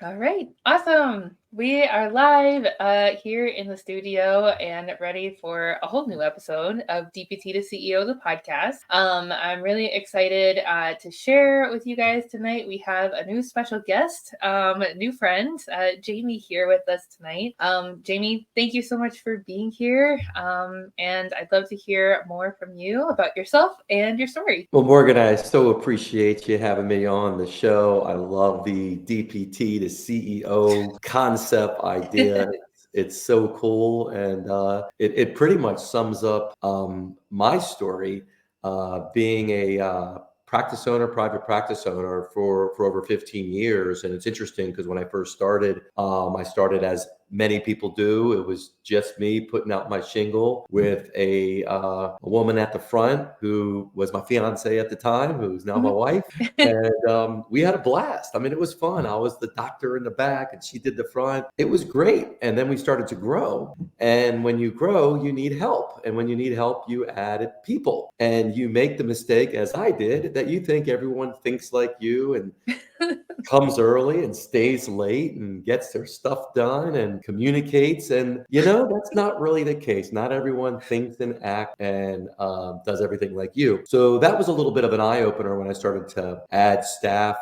All right, awesome. We are live here in the studio and ready for a whole new episode of DPT to CEO, the podcast. I'm really excited to share with you guys tonight. We have a new special guest, new friend, Jamey, here with us tonight. Jamey, thank you so much for being here. And I'd love to hear more from you about yourself and your story. Well, Morgan, I so appreciate you having me on the show. I love the DPT to CEO concept idea. It's so cool. And it pretty much sums up my story being a private practice owner for over 15 years. And it's interesting because when I first started, I started as many people do. It was just me putting out my shingle with a woman at the front who was my fiance at the time, who's now my wife. And we had a blast. I mean, it was fun. I was the doctor in the back and she did the front. It was great. And then we started to grow. And when you grow, you need help. And when you need help, you add people. And you make the mistake, as I did, that you think everyone thinks like you and comes early and stays late and gets their stuff done and communicates. And, that's not really the case. Not everyone thinks and acts and does everything like you. So that was a little bit of an eye opener when I started to add staff,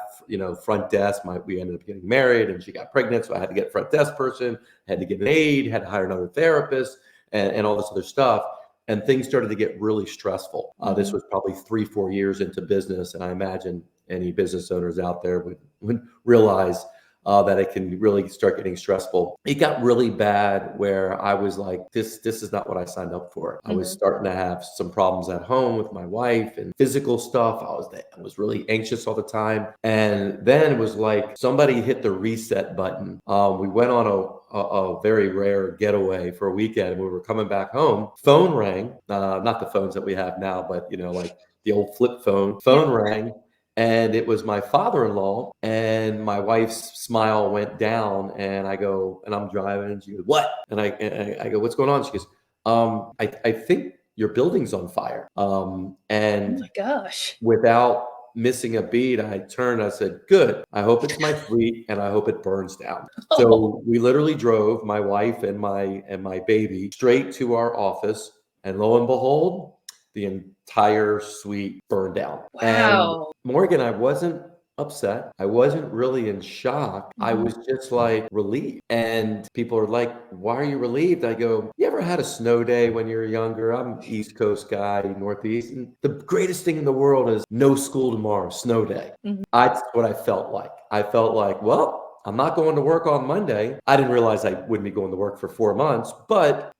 front desk. We ended up getting married and she got pregnant. So I had to get a front desk person, had to get an aide, had to hire another therapist and all this other stuff. And things started to get really stressful. This was probably 3-4 years into business. And I imagine any business owners out there would realize that it can really start getting stressful. It got really bad where I was like, this is not what I signed up for. I was starting to have some problems at home with my wife and physical stuff. I was really anxious all the time. And then it was like somebody hit the reset button. We went on a very rare getaway for a weekend. And we were coming back home. Phone rang, not the phones that we have now, but like the old flip phone. Phone rang. And it was my father-in-law, and my wife's smile went down. And I go, and I'm driving, and she goes, "What?" And I go, "What's going on?" She goes, I think your building's on fire." Oh And my gosh. without missing a beat, I turned. I said, "Good. I hope it's my fleet, and I hope it burns down." Oh, So we literally drove my wife and my baby straight to our office, and lo and behold, the entire suite burned down. And wow. Morgan, I wasn't upset. I wasn't really in shock. I Mhm. was just like relieved. And people are like, "Why are you relieved?" I go, "You ever had a snow day when you were younger?" I'm an East Coast guy, Northeast. And the greatest thing in the world is no school tomorrow, snow day. Mhm. That's what I felt like. I felt like, well, I'm not going to work on Monday. I didn't realize I wouldn't be going to work for 4 months, but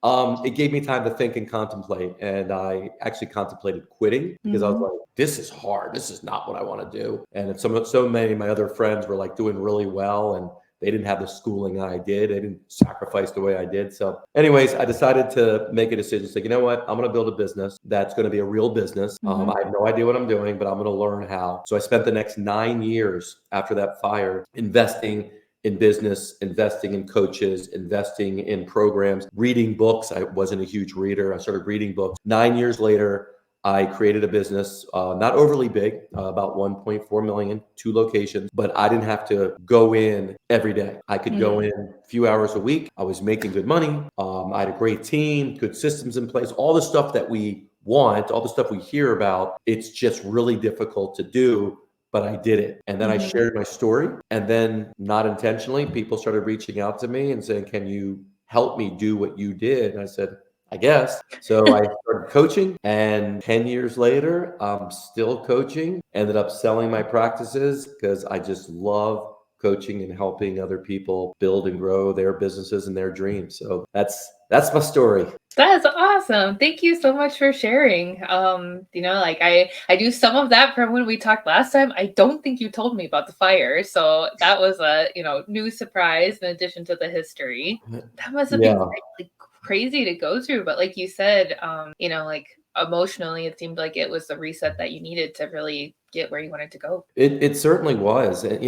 it gave me time to think and contemplate. And I actually contemplated quitting because I was Mhm. like, this is hard. This is not what I want to do. And so many of my other friends were like doing really well and they didn't have the schooling I did. They didn't sacrifice the way I did. So anyways, I decided to make a decision. Say, you know what? I'm going to build a business that's going to be a real business. Mhm. I have no idea what I'm doing, but I'm going to learn how. So I spent the next 9 years after that fire investing in business, investing in coaches, investing in programs, reading books. I wasn't a huge reader. I started reading books. 9 years later, I created a business, not overly big, about 1.4 million, 2 locations, but I didn't have to go in every day. I could go in a few hours a week. I was making good money. I had a great team, good systems in place, all the stuff that we want, all the stuff we hear about. It's just really difficult to do, but I did it. And then I Mhm. shared my story. And then, not intentionally, people started reaching out to me and saying, "Can you help me do what you did?" And I said, "I guess." So I started coaching, and 10 years later, I'm still coaching. Ended up selling my practices because I just love coaching and helping other people build and grow their businesses and their dreams. So that's my story. That's awesome. Thank you so much for sharing. Like I do some of that from when we talked last time. I don't think you told me about the fire, so that was a, new surprise in addition to the history. That must have been Yeah. like crazy to go through, but like you said, like emotionally it seemed like it was the reset that you needed to really get where you wanted to go. It certainly was. And,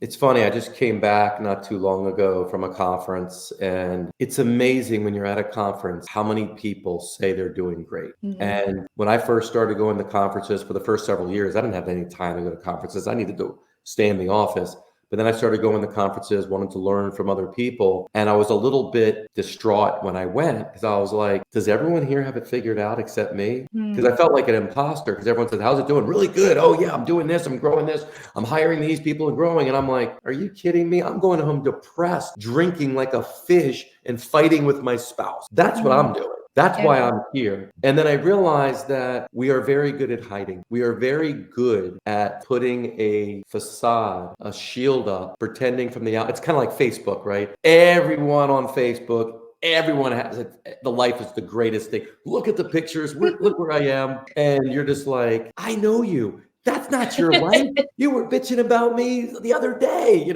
it's funny. I just came back not too long ago from a conference, and it's amazing when you're at a conference how many people say they're doing great. Mhm. And when I first started going to conferences for the first several years, I didn't have any time to go to conferences. I needed to stay in the office. But then I started going to conferences, wanted to learn from other people. And I was a little bit distraught when I went because I was like, does everyone here have it figured out except me? Because I felt like an imposter because everyone says, how's it doing? Really good. Oh yeah, I'm doing this. I'm growing this. I'm hiring these people and growing. And I'm like, are you kidding me? I'm going home depressed, drinking like a fish and fighting with my spouse. That's what I'm doing. That's why I'm here. And then I realized that we are very good at hiding. We are very good at putting a facade, a shield up, pretending from the out. It's kind of like Facebook, right? Everyone on Facebook, everyone has it. The life is the greatest thing. Look at the pictures. Look where I am. And you're just like, I know you. That's not your life. You were bitching about me the other day,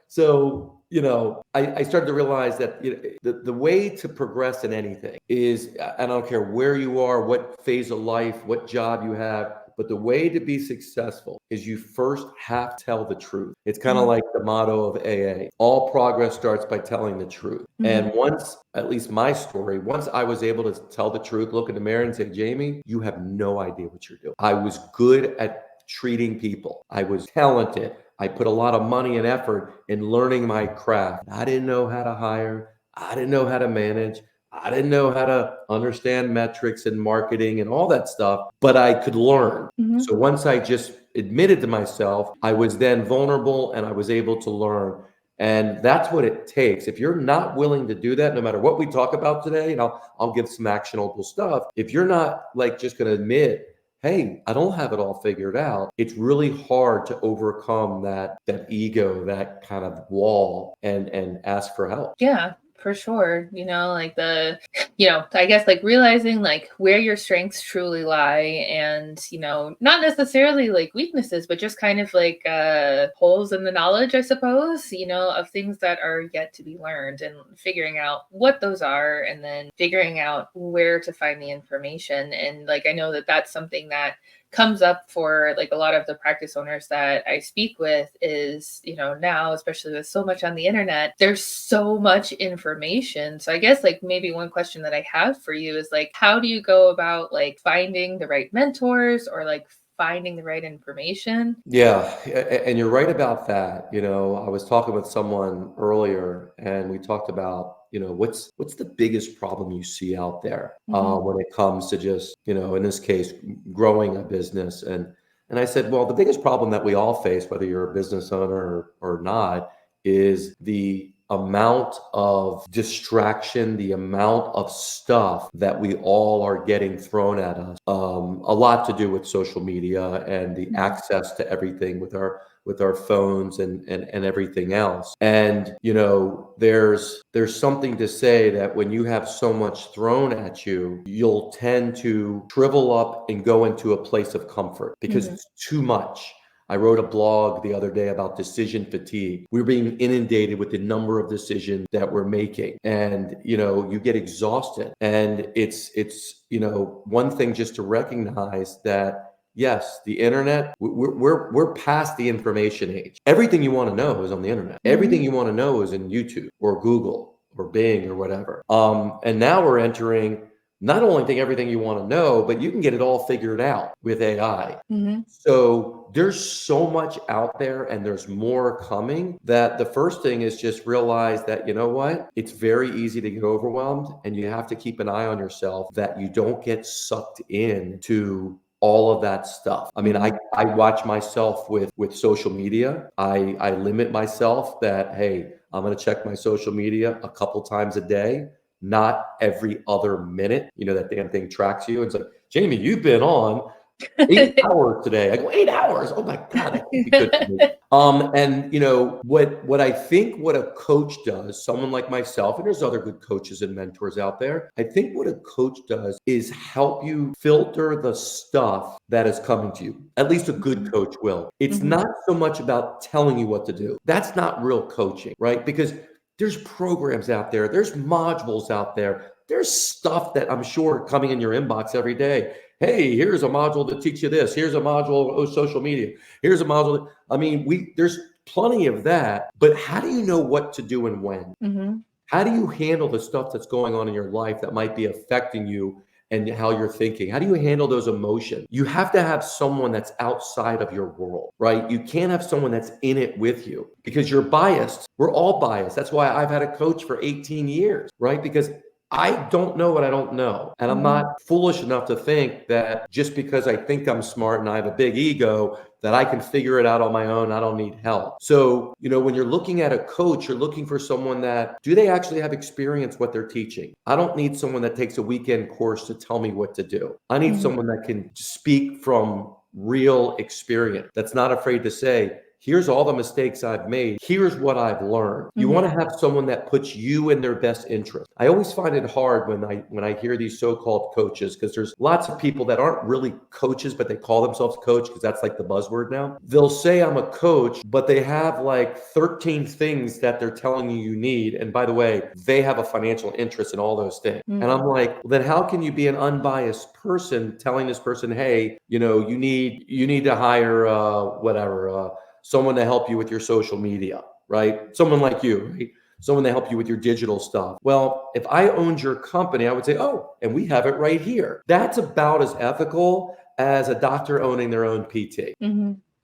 So, I started to realize that the way to progress in anything is, I don't care where you are, what phase of life, what job you have, but the way to be successful is you first have to tell the truth. It's kind of like the motto of AA. All progress starts by telling the truth. And once, at least my story, once I was able to tell the truth, look in the mirror and say, Jamey, you have no idea what you're doing. I was good at treating people. I was talented. I put a lot of money and effort in learning my craft. I didn't know how to hire. I didn't know how to manage. I didn't know how to understand metrics and marketing and all that stuff, but I could learn. So once I just admitted to myself, I was then vulnerable and I was able to learn. And that's what it takes. If you're not willing to do that, no matter what we talk about today, and I'll give some actionable stuff. If you're not just going to admit, hey, I don't have it all figured out, it's really hard to overcome that ego, that kind of wall, and ask for help. Yeah, for sure. I guess like realizing like where your strengths truly lie and, not necessarily like weaknesses, but just kind of like holes in the knowledge, I suppose, of things that are yet to be learned and figuring out what those are and then figuring out where to find the information. And like, I know that that's something that comes up for like a lot of the practice owners that I speak with is, now, especially with so much on the internet, there's so much information. So I guess like maybe one question that I have for you is like, how do you go about like finding the right mentors or like finding the right information? Yeah, and you're right about that. I was talking with someone earlier and we talked about, what's the biggest problem you see out there when it comes to just, in this case, growing a business. And I said, well, the biggest problem that we all face, whether you're a business owner or not, is the amount of distraction, the amount of stuff that we all are getting thrown at us. A lot to do with social media and the access to everything with our phones and everything else. And there's something to say that when you have so much thrown at you, you'll tend to shrivel up and go into a place of comfort because it's too much. I wrote a blog the other day about decision fatigue. We're being inundated with the number of decisions that we're making. And, you get exhausted. And it's one thing just to recognize that, yes, the internet, we're past the information age. Everything you want to know is on the internet. Everything you want to know is in YouTube or Google or Bing or whatever. And now we're entering not only everything you want to know, but you can get it all figured out with AI. So there's so much out there and there's more coming that the first thing is just realize that, it's very easy to get overwhelmed and you have to keep an eye on yourself that you don't get sucked into all of that stuff. I mean, I watch myself with social media. I limit myself that, hey, I'm going to check my social media a couple times a day, not every other minute. That damn thing tracks you. It's like, Jamey, you've been on 8 hours today. I go, 8 hours. Oh my God, that can't be good for me. And what I think what a coach does, someone like myself, and there's other good coaches and mentors out there. I think what a coach does is help you filter the stuff that is coming to you. At least a good coach will. It's not so much about telling you what to do. That's not real coaching, right? Because there's programs out there, there's modules out there, there's stuff that I'm sure coming in your inbox every day. Hey, here's a module to teach you this. Here's a module of social media. Here's a module. I mean, there's plenty of that, but how do you know what to do and when? How do you handle the stuff that's going on in your life that might be affecting you and how you're thinking? How do you handle those emotions? You have to have someone that's outside of your world, right? You can't have someone that's in it with you because you're biased. We're all biased. That's why I've had a coach for 18 years, right? Because I don't know what I don't know. And I'm not foolish enough to think that just because I think I'm smart and I have a big ego, that I can figure it out on my own. I don't need help. So, when you're looking at a coach, you're looking for someone that, do they actually have experience what they're teaching? I don't need someone that takes a weekend course to tell me what to do. I need someone that can speak from real experience, that's not afraid to say, here's all the mistakes I've made. Here's what I've learned. You want to have someone that puts you in their best interest. I always find it hard when I hear these so-called coaches, because there's lots of people that aren't really coaches, but they call themselves coach because that's like the buzzword now. They'll say I'm a coach, but they have like 13 things that they're telling you need. And by the way, they have a financial interest in all those things. And I'm like, well, then how can you be an unbiased person telling this person, hey, you need to hire someone to help you with your social media, right? Someone like you, right? Someone to help you with your digital stuff. Well, if I owned your company, I would say, oh, and we have it right here. That's about as ethical as a doctor owning their own PT.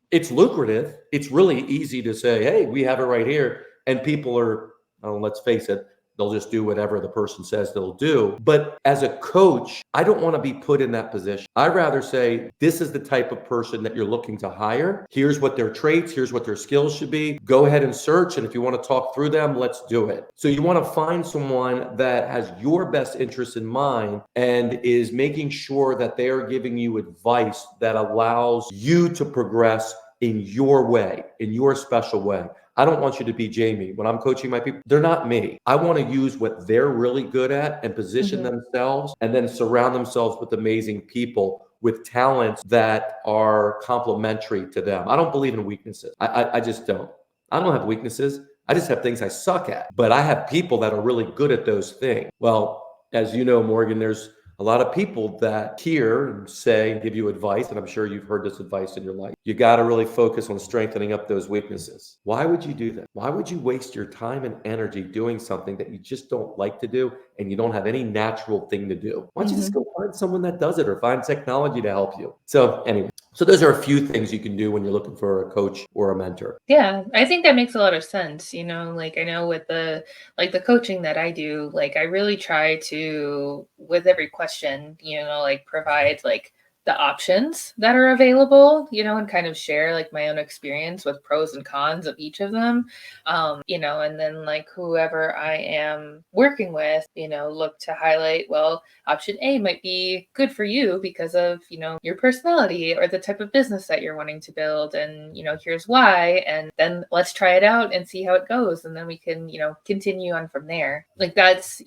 It's lucrative. It's really easy to say, hey, we have it right here. And people are, let's face it, they'll just do whatever the person says they'll do. But as a coach, I don't want to be put in that position. I'd rather say, this is the type of person that you're looking to hire. Here's what their traits, here's what their skills should be. Go ahead and search. And if you want to talk through them, let's do it. So you want to find someone that has your best interests in mind and is making sure that they are giving you advice that allows you to progress in your way, in your special way. I don't want you to be Jamey. When I'm coaching my people, they're not me. I want to use what they're really good at and position themselves, and then surround themselves with amazing people with talents that are complementary to them. I don't believe in weaknesses. I just don't. I don't have weaknesses. I just have things I suck at. But I have people that are really good at those things. Well, as you know, Morgan, there's a lot of people that hear and say and give you advice, and I'm sure you've heard this advice in your life. You got to really focus on strengthening up those weaknesses. Why would you do that? Why would you waste your time and energy doing something that you just don't like to do and you don't have any natural thing to do? Why don't you just go find someone that does it, or find technology to help you? So anyway, so those are a few things you can do when you're looking for a coach or a mentor. Yeah, I think that makes a lot of sense. Like I know with the coaching that I do, like I really try to, with every question, like provide like the options that are available, and kind of share like my own experience with pros and cons of each of them. And then like whoever I am working with, look to highlight, well, option A might be good for you because of, your personality or the type of business that you're wanting to build. And, here's why. And then let's try it out and see how it goes. And then we can, continue on from there. Like that's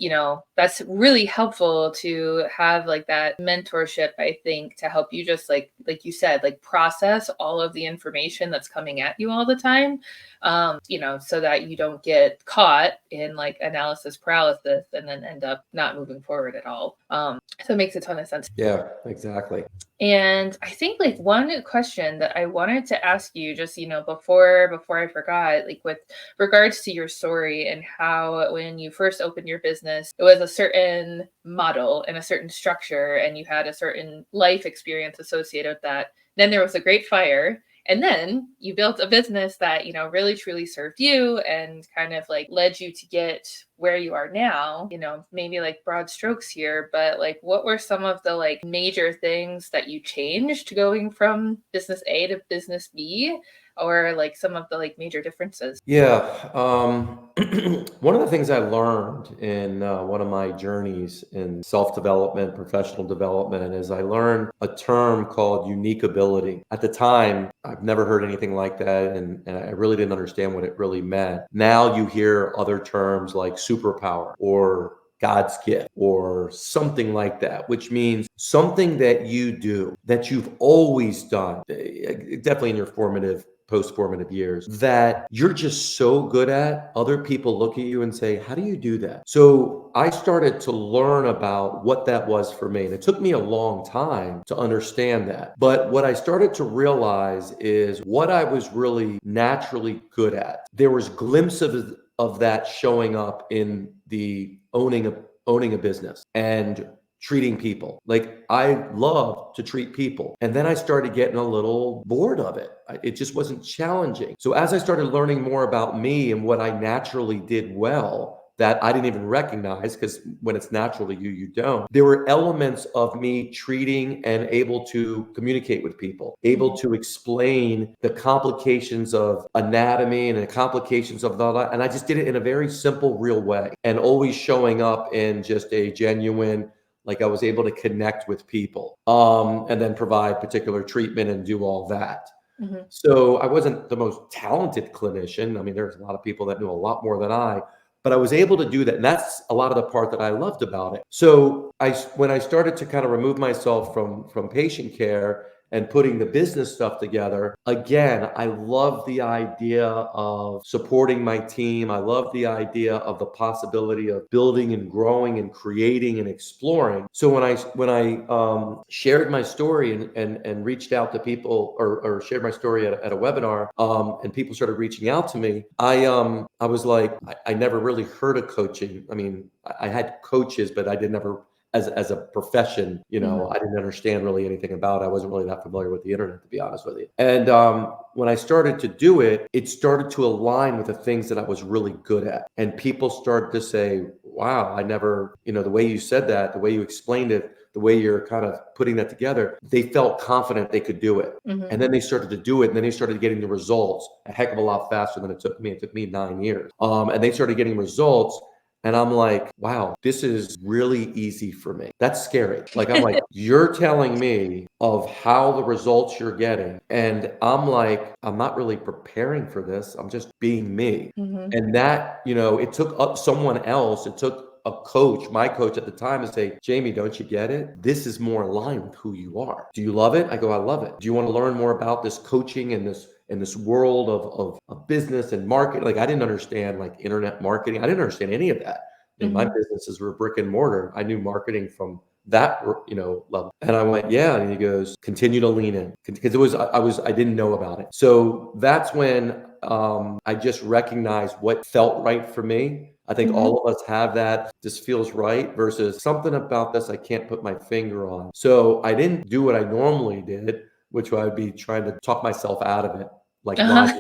really helpful to have like that mentorship, I think, to help you just like you said, like process all of the information that's coming at you all the time. So that you don't get caught in like analysis paralysis and then end up not moving forward at all. So it makes a ton of sense. Yeah, exactly. And I think like one question that I wanted to ask you just, before I forgot, like with regards to your story and how when you first opened your business, it was a certain model and a certain structure and you had a certain life experience associated with that. Then there was a great fire. And then you built a business that, really truly served you and kind of like led you to get where you are now, maybe like broad strokes here, but like what were some of the like major things that you changed going from business A to business B, or like some of the like major differences? Yeah. One of the things I learned in one of my journeys in self-development, professional development, is I learned a term called unique ability. At the time, I've never heard anything like that, and I really didn't understand what it really meant. Now you hear other terms like superpower or God's gift or something like that, which means something that you do that you've always done, definitely in your post-formative years, that you're just so good at. Other people look at you and say, how do you do that? So I started to learn about what that was for me. And it took me a long time to understand that. But what I started to realize is what I was really naturally good at. There was glimpses of that showing up in the owning a business. And treating people. Like I love to treat people. And then I started getting a little bored of it. It just wasn't challenging. So as I started learning more about me and what I naturally did well, that I didn't even recognize, because when it's natural to you, you don't. There were elements of me treating and able to communicate with people, able to explain the complications of anatomy and the complications of that. And I just did it in a very simple, real way, and always showing up in just a genuine, like I was able to connect with people, and then provide particular treatment and do all that. Mm-hmm. So I wasn't the most talented clinician. I mean, there's a lot of people that knew a lot more than I, but I was able to do that. And that's a lot of the part that I loved about it. So when I started to kind of remove myself from patient care and putting the business stuff together, again, I love the idea of supporting my team. I love the idea of the possibility of building and growing and creating and exploring. So when I shared my story and reached out to people, or shared my story at a webinar, and people started reaching out to me, I was like, I never really heard of coaching. I mean, I had coaches, but I did never, as a profession, I didn't understand really anything about it. I wasn't really that familiar with the internet, to be honest with you. And when I started to do it, it started to align with the things that I was really good at. And people started to say, wow, I never, the way you said that, the way you explained it, the way you're kind of putting that together, they felt confident they could do it. Mm-hmm. And then they started to do it, and then they started getting the results a heck of a lot faster than it took me. It took me 9 years. And they started getting results. And I'm like, wow, this is really easy for me. That's scary. Like, I'm like, you're telling me of how the results you're getting. And I'm like, I'm not really preparing for this. I'm just being me. Mm-hmm. And that, it took someone else. It took a coach, my coach at the time, to say, Jamey, don't you get it? This is more aligned with who you are. Do you love it? I go, I love it. Do you want to learn more about this coaching and this world of business and marketing? Like, I didn't understand like internet marketing. I didn't understand any of that. I mean, my businesses were brick and mortar. I knew marketing from that, level. And I went, yeah. And he goes, continue to lean in, because I didn't know about it. So that's when I just recognized what felt right for me. I think all of us have that. This feels right versus something about this I can't put my finger on. So I didn't do what I normally did, which I'd be trying to talk myself out of it. Like, Uh-huh.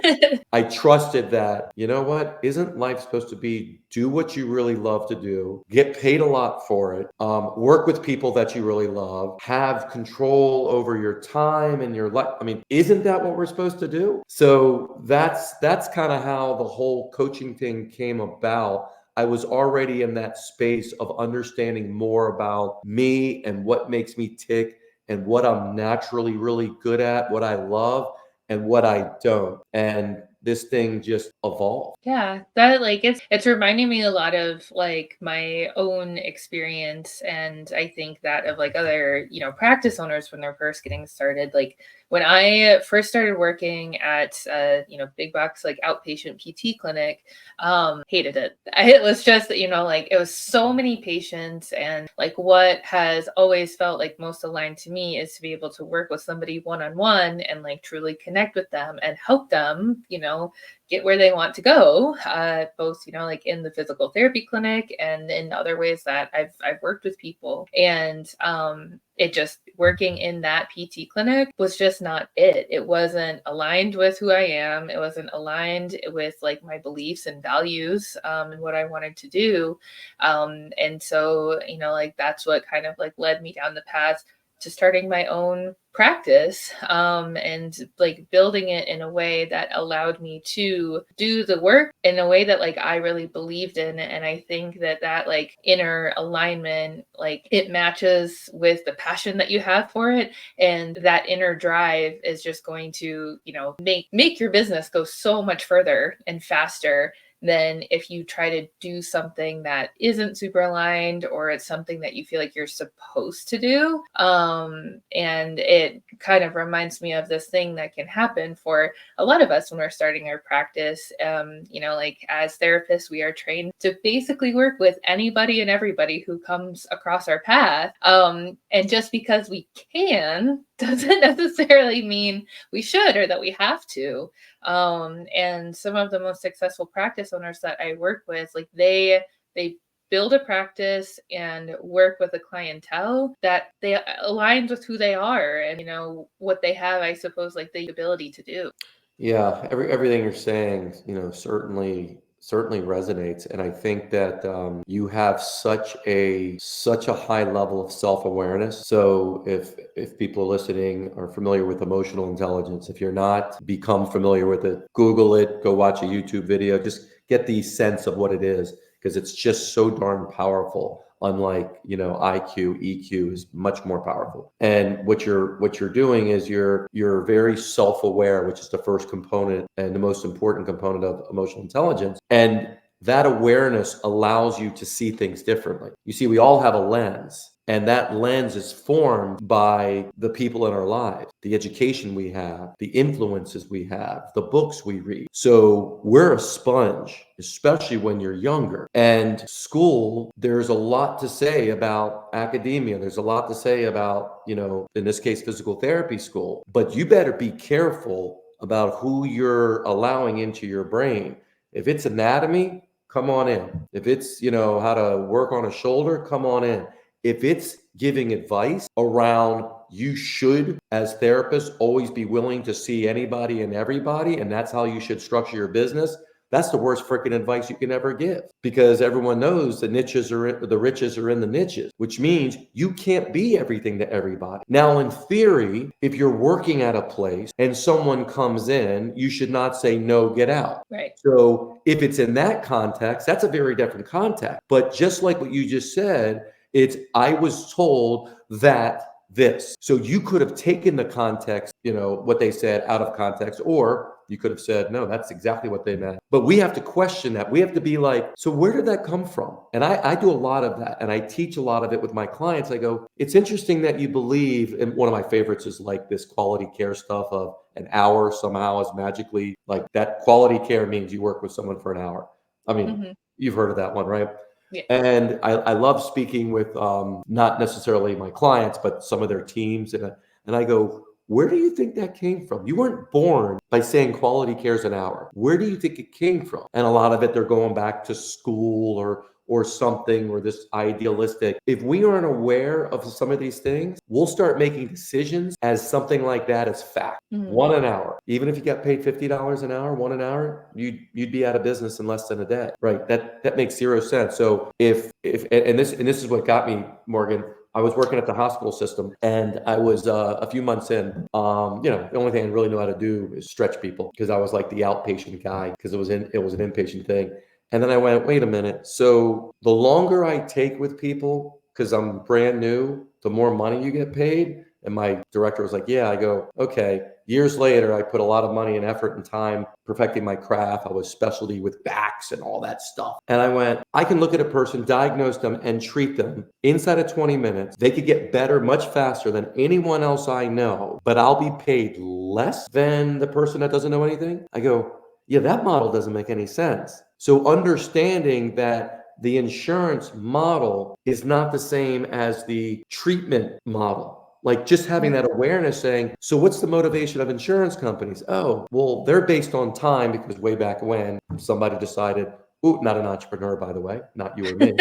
I trusted that, you know what, isn't life supposed to be do what you really love to do, get paid a lot for it, work with people that you really love, have control over your time and your life. I mean, isn't that what we're supposed to do? So that's kind of how the whole coaching thing came about. I was already in that space of understanding more about me and what makes me tick and what I'm naturally really good at, what I love and what I don't. And this thing just evolved. Yeah, that like it's reminding me a lot of like my own experience, and I think that of like other, practice owners when they're first getting started. Like when I first started working at big box like outpatient PT clinic, hated it. It was just, like it was so many patients, and like what has always felt like most aligned to me is to be able to work with somebody one-on-one and like truly connect with them and help them, get where they want to go, both, like in the physical therapy clinic and in other ways that I've worked with people. And it just working in that PT clinic was just not it. It wasn't aligned with who I am. It wasn't aligned with like my beliefs and values, and what I wanted to do. And so, like that's what kind of like led me down the path to starting my own practice, and like building it in a way that allowed me to do the work in a way that like I really believed in. And I think that like inner alignment, like it matches with the passion that you have for it, and that inner drive is just going to, make your business go so much further and faster than if you try to do something that isn't super aligned, or it's something that you feel like you're supposed to do. And it kind of reminds me of this thing that can happen for a lot of us when we're starting our practice. Like as therapists, we are trained to basically work with anybody and everybody who comes across our path. And just because we can doesn't necessarily mean we should or that we have to. And some of the most successful practice owners that I work with, like they build a practice and work with a clientele that they aligns with who they are and, what they have, I suppose, like the ability to do. Yeah, everything you're saying, certainly resonates, and I think that you have such a high level of self-awareness. So if people listening are familiar with emotional intelligence, if you're not, become familiar with it. Google it, go watch a YouTube video, just get the sense of what it is, because it's just so darn powerful. Unlike, IQ, EQ is much more powerful. And what you're doing is you're very self-aware, which is the first component and the most important component of emotional intelligence. And that awareness allows you to see things differently. You see, we all have a lens, and that lens is formed by the people in our lives, the education we have, the influences we have, the books we read. So we're a sponge, especially when you're younger. And school, there's a lot to say about academia. There's a lot to say about, in this case, physical therapy school. But you better be careful about who you're allowing into your brain. If it's anatomy, come on in. If it's, how to work on a shoulder, come on in. If it's giving advice around you should, as therapists, always be willing to see anybody and everybody, and that's how you should structure your business, that's the worst freaking advice you can ever give, because everyone knows the riches are in the niches, which means you can't be everything to everybody. Now, in theory, if you're working at a place and someone comes in, you should not say, no, get out. Right. So if it's in that context, that's a very different context. But just like what you just said, I was told that this. So you could have taken the context, what they said out of context, or you could have said, no, that's exactly what they meant. But we have to question that. We have to be like, so where did that come from? And I do a lot of that, and I teach a lot of it with my clients. I go, it's interesting that you believe, and one of my favorites is like this quality care stuff of an hour somehow is magically, like that quality care means you work with someone for an hour. I mean, You've heard of that one, right? Yeah. And I love speaking with not necessarily my clients, but some of their teams. And I go, where do you think that came from? You weren't born by saying quality care is an hour. Where do you think it came from? And a lot of it, they're going back to school or something, or this idealistic. If we aren't aware of some of these things, we'll start making decisions as something like that as fact. One an hour. Even if you got paid $50 an hour, one an hour, you'd be out of business in less than a day. Right. That makes zero sense. So if this is what got me, Morgan. I was working at the hospital system, and I was a few months in. The only thing I really know how to do is stretch people, because I was like the outpatient guy, because it was an inpatient thing. And then I went, wait a minute. So the longer I take with people, because I'm brand new, the more money you get paid. And my director was like, yeah. I go, okay. Years later, I put a lot of money and effort and time perfecting my craft. I was specialty with backs and all that stuff. And I went, I can look at a person, diagnose them, and treat them inside of 20 minutes. They could get better much faster than anyone else I know, but I'll be paid less than the person that doesn't know anything. I go, yeah, that model doesn't make any sense. So understanding that the insurance model is not the same as the treatment model. Like just having that awareness, saying, so what's the motivation of insurance companies? Oh, well, they're based on time, because way back when somebody decided, ooh, not an entrepreneur, by the way, not you or me,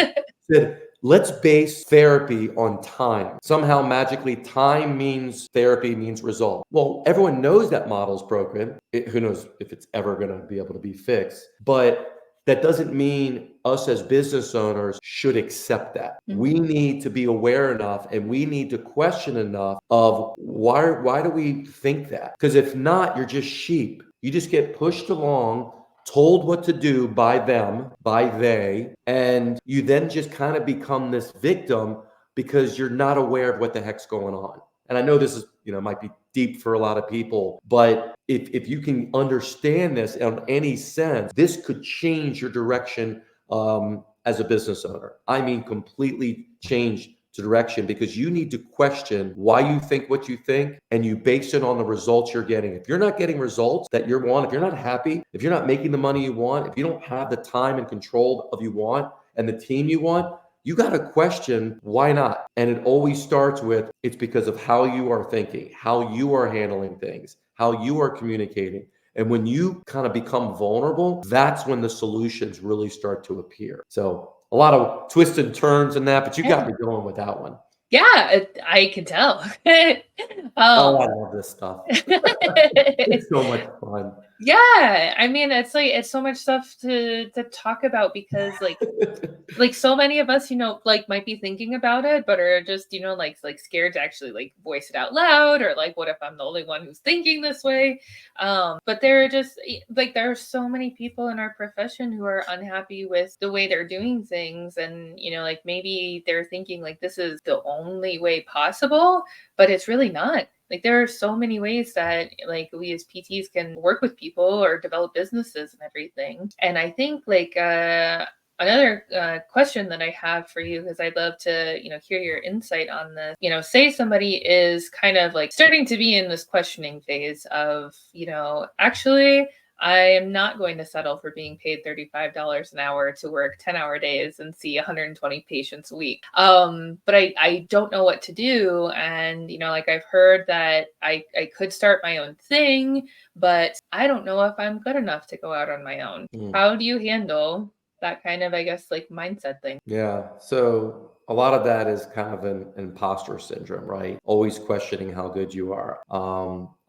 said, let's base therapy on time. Somehow magically time means therapy means result. Well, everyone knows that model's broken. Who knows if it's ever going to be able to be fixed, but that doesn't mean us as business owners should accept that. We need to be aware enough, and we need to question enough of why do we think that? Because if not, you're just sheep. You just get pushed along, told what to do by them, by they, and you then just kind of become this victim because you're not aware of what the heck's going on. And I know this is, might be deep for a lot of people, but if you can understand this in any sense, this could change your direction as a business owner. I mean, completely change the direction, because you need to question why you think what you think, and you base it on the results you're getting. If you're not getting results that you want, if you're not happy, if you're not making the money you want, if you don't have the time and control of you want and the team you want, you got to question why not. And it always starts with, it's because of how you are thinking, how you are handling things, how you are communicating. And when you kind of become vulnerable, that's when the solutions really start to appear. So a lot of twists and turns in that, but you got me going with that one. Yeah, I can tell. Oh, I um, love this stuff. It's so much fun. yeah, I mean, it's so much stuff to talk about because like so many of us, like might be thinking about it, but are just, like scared to actually like voice it out loud, or like, what if I'm the only one who's thinking this way? But there are just like there are so many people in our profession who are unhappy with the way they're doing things, and like maybe they're thinking like this is the only way possible, but it's really not. Like there are so many ways that like we as PTs can work with people or develop businesses and everything. And I think like another question that I have for you, because I'd love to, hear your insight on this. Say somebody is kind of like starting to be in this questioning phase of, actually, I am not going to settle for being paid $35 an hour to work 10-hour days and see 120 patients a week. But I don't know what to do. And, like I've heard that I could start my own thing, but I don't know if I'm good enough to go out on my own. How do you handle that kind of, I guess, like mindset thing? Yeah. So a lot of that is kind of an imposter syndrome, right? Always questioning how good you are.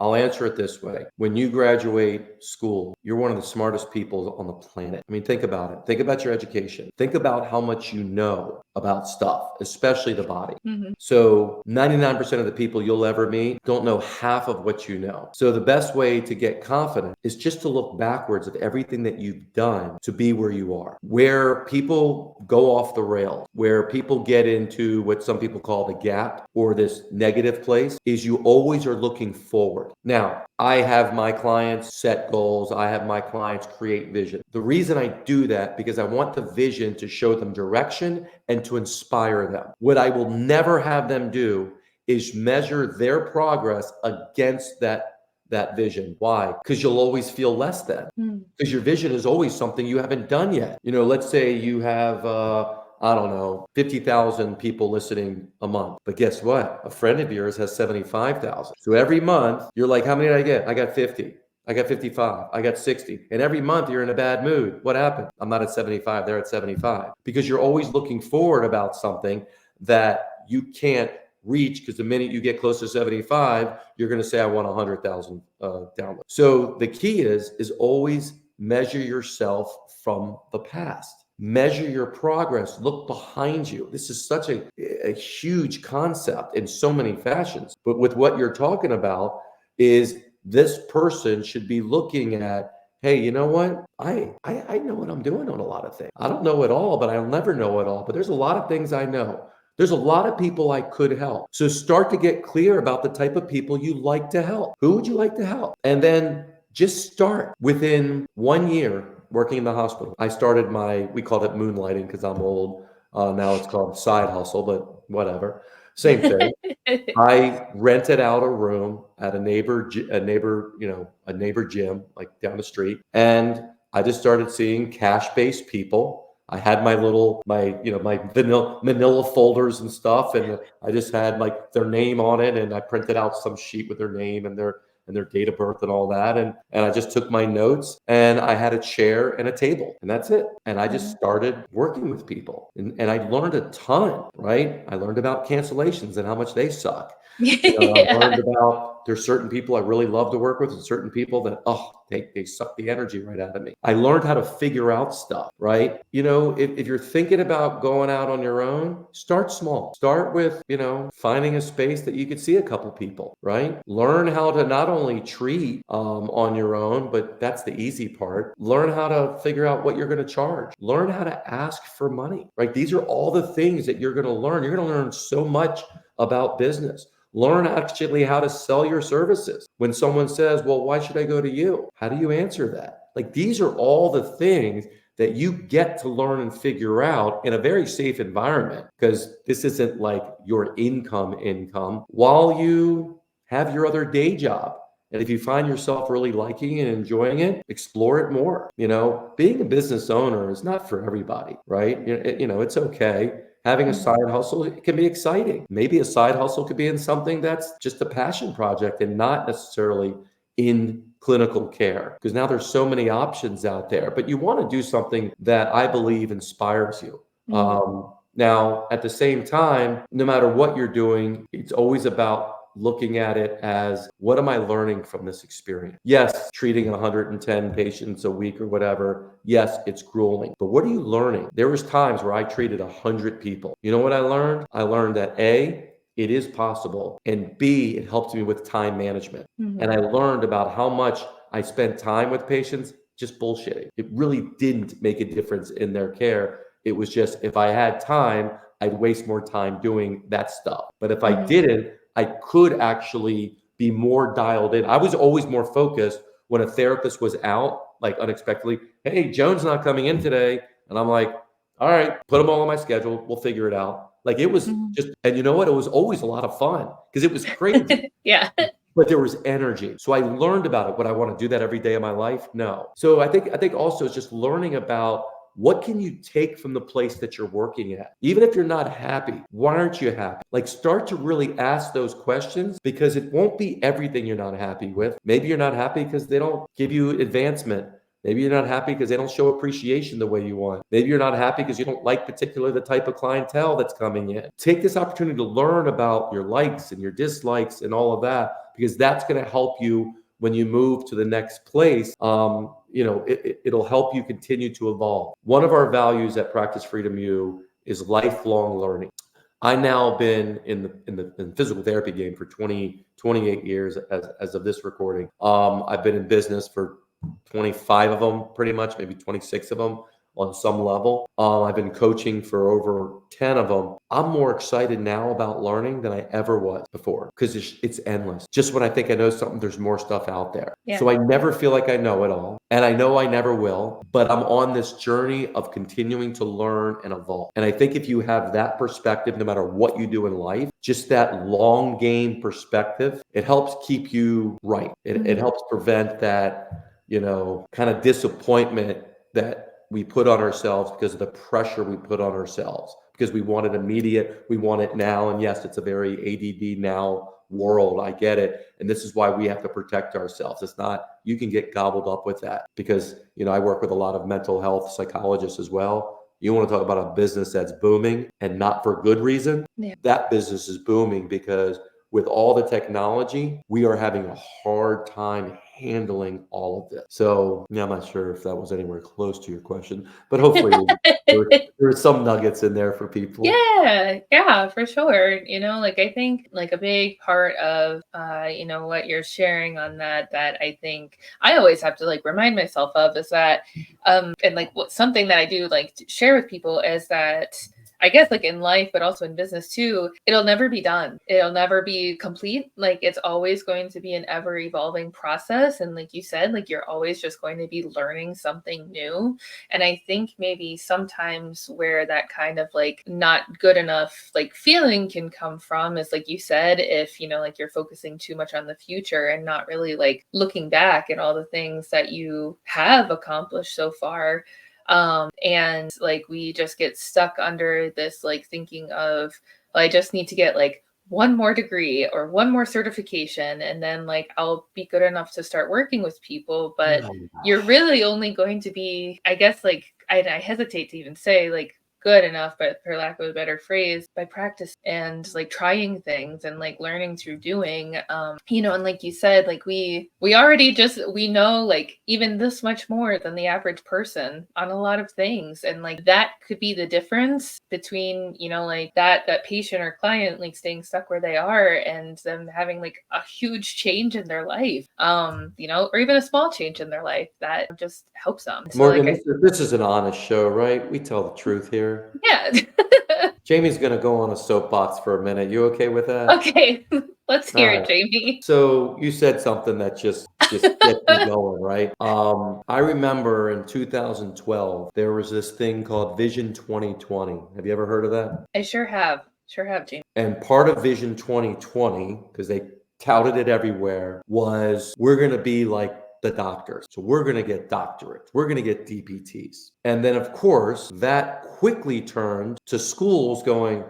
I'll answer it this way. When you graduate school, you're one of the smartest people on the planet. I mean, think about it. Think about your education. Think about how much you know about stuff, especially the body. Mm-hmm. So 99% of the people you'll ever meet don't know half of what you know. So the best way to get confident is just to look backwards at everything that you've done to be where you are. Where people go off the rails, where people get into what some people call the gap or this negative place, is you always are looking forward. Now, I have my clients set goals. I have my clients create vision. The reason I do that because I want the vision to show them direction and to inspire them. What I will never have them do is measure their progress against that vision. Why? Because you'll always feel less than. Because your vision is always something you haven't done yet. Let's say you have I don't know, 50,000 people listening a month. But guess what? A friend of yours has 75,000. So every month, you're like, how many did I get? I got 50. I got 55. I got 60. And every month you're in a bad mood. What happened? I'm not at 75. They're at 75. Because you're always looking forward about something that you can't reach, because the minute you get close to 75, you're going to say, I want 100,000 downloads. So the key is always measure yourself from the past. Measure your progress. Look behind you. This is such a huge concept in so many fashions. But with what you're talking about is this person should be looking at, hey, you know what? I know what I'm doing on a lot of things. I don't know it all, but I'll never know it all. But there's a lot of things I know. There's a lot of people I could help. So start to get clear about the type of people you like to help. Who would you like to help? And then just start. Within 1 year working in the hospital, I started we called it moonlighting because I'm old. Now it's called side hustle, but whatever. Same thing. I rented out a room at a neighbor gym, like down the street. And I just started seeing cash-based people. I had my manila folders and stuff. And I just had like their name on it. And I printed out some sheet with their name and their date of birth and all that. And I just took my notes, and I had a chair and a table, and that's it. And I just started working with people, and I learned a ton, right? I learned about cancellations and how much they suck. I learned Yeah. about there's certain people I really love to work with and certain people that, they suck the energy right out of me. I learned how to figure out stuff, right? If you're thinking about going out on your own, start small. Start with, finding a space that you could see a couple people, right? Learn how to not only treat on your own, but that's the easy part. Learn how to figure out what you're going to charge. Learn how to ask for money, right? These are all the things that you're going to learn. You're going to learn so much about business. Learn actually how to sell your services. When someone says, well, why should I go to you? How do you answer that? Like, these are all the things that you get to learn and figure out in a very safe environment, because this isn't like your income while you have your other day job. And if you find yourself really liking and enjoying it, explore it more. Being a business owner is not for everybody, right? It's okay. Having a side hustle, it can be exciting. Maybe a side hustle could be in something that's just a passion project and not necessarily in clinical care, because now there's so many options out there. But you want to do something that I believe inspires you. Now, at the same time, no matter what you're doing, it's always about looking at it as, what am I learning from this experience? Yes, treating 110 patients a week or whatever, yes, it's grueling. But what are you learning? There was times where I treated 100 people. You know what I learned? I learned that A, it is possible, and B, it helped me with time management. And I learned about how much I spent time with patients just bullshitting. It really didn't make a difference in their care. It was just, if I had time, I'd waste more time doing that stuff. But if I didn't, I could actually be more dialed in. I was always more focused when a therapist was out, like unexpectedly. Hey, Joan's not coming in today. And I'm like, all right, put them all on my schedule. We'll figure it out. Like, it was just, and you know what? It was always a lot of fun because it was crazy. Yeah. But there was energy. So I learned about it. Would I want to do that every day of my life? No. So I think also it's just learning about, what can you take from the place that you're working at? Even if you're not happy, why aren't you happy? Like, start to really ask those questions, because it won't be everything you're not happy with. Maybe you're not happy because they don't give you advancement. Maybe you're not happy because they don't show appreciation the way you want. Maybe you're not happy because you don't like particularly the type of clientele that's coming in. Take this opportunity to learn about your likes and your dislikes and all of that, because that's going to help you when you move to the next place. It'll help you continue to evolve. One of our values at Practice Freedom U is lifelong learning. I now been in the physical therapy game for 28 years as of this recording. I've been in business for 25 of them, pretty much, maybe 26 of them on some level. I've been coaching for over 10 of them. I'm more excited now about learning than I ever was before, because it's endless. Just when I think I know something, there's more stuff out there. Yeah. So I never feel like I know it all, and I know I never will, but I'm on this journey of continuing to learn and evolve. And I think if you have that perspective, no matter what you do in life, just that long game perspective, it helps keep you right. It helps prevent that, kind of disappointment that we put on ourselves because of the pressure we put on ourselves, because we want it immediate, we want it now. And yes, it's a very ADD now world. I get it. And this is why we have to protect ourselves. It's not, you can get gobbled up with that, because, I work with a lot of mental health psychologists as well. You want to talk about a business that's booming, and not for good reason. Yeah. That business is booming because with all the technology, we are having a hard time handling all of this. So I'm not sure if that was anywhere close to your question, but hopefully there are some nuggets in there for people. Yeah, for sure. I think like a big part of, what you're sharing on that I think I always have to like remind myself of is that, and like something that I do like to share with people is that, I guess like in life, but also in business too, it'll never be done. It'll never be complete. Like, it's always going to be an ever evolving process. And like you said, like you're always just going to be learning something new. And I think maybe sometimes where that kind of like not good enough like feeling can come from is, like you said, if, like you're focusing too much on the future and not really like looking back at all the things that you have accomplished so far. And like we just get stuck under this like thinking of, well, I just need to get like one more degree or one more certification, and then like I'll be good enough to start working with people. But you're really only going to be, I guess, like I hesitate to even say like good enough, but for lack of a better phrase, by practice and like trying things and like learning through doing. And like you said, like we already we know like even this much more than the average person on a lot of things. And like that could be the difference between, like that patient or client like staying stuck where they are and them having like a huge change in their life, or even a small change in their life that just helps them. So, Morgan, like, this is an honest show, right? We tell the truth here. yeah. Jamey's going to go on a soapbox for a minute. You okay with that? Okay, let's hear it, Jamey. So you said something that just gets me going, right? I remember in 2012, there was this thing called Vision 2020. Have you ever heard of that? I sure have, Jamey. And part of Vision 2020, because they touted it everywhere, was we're going to be like the doctors. So we're going to get doctorates. We're going to get DPTs. And then, of course, that quickly turned to schools going,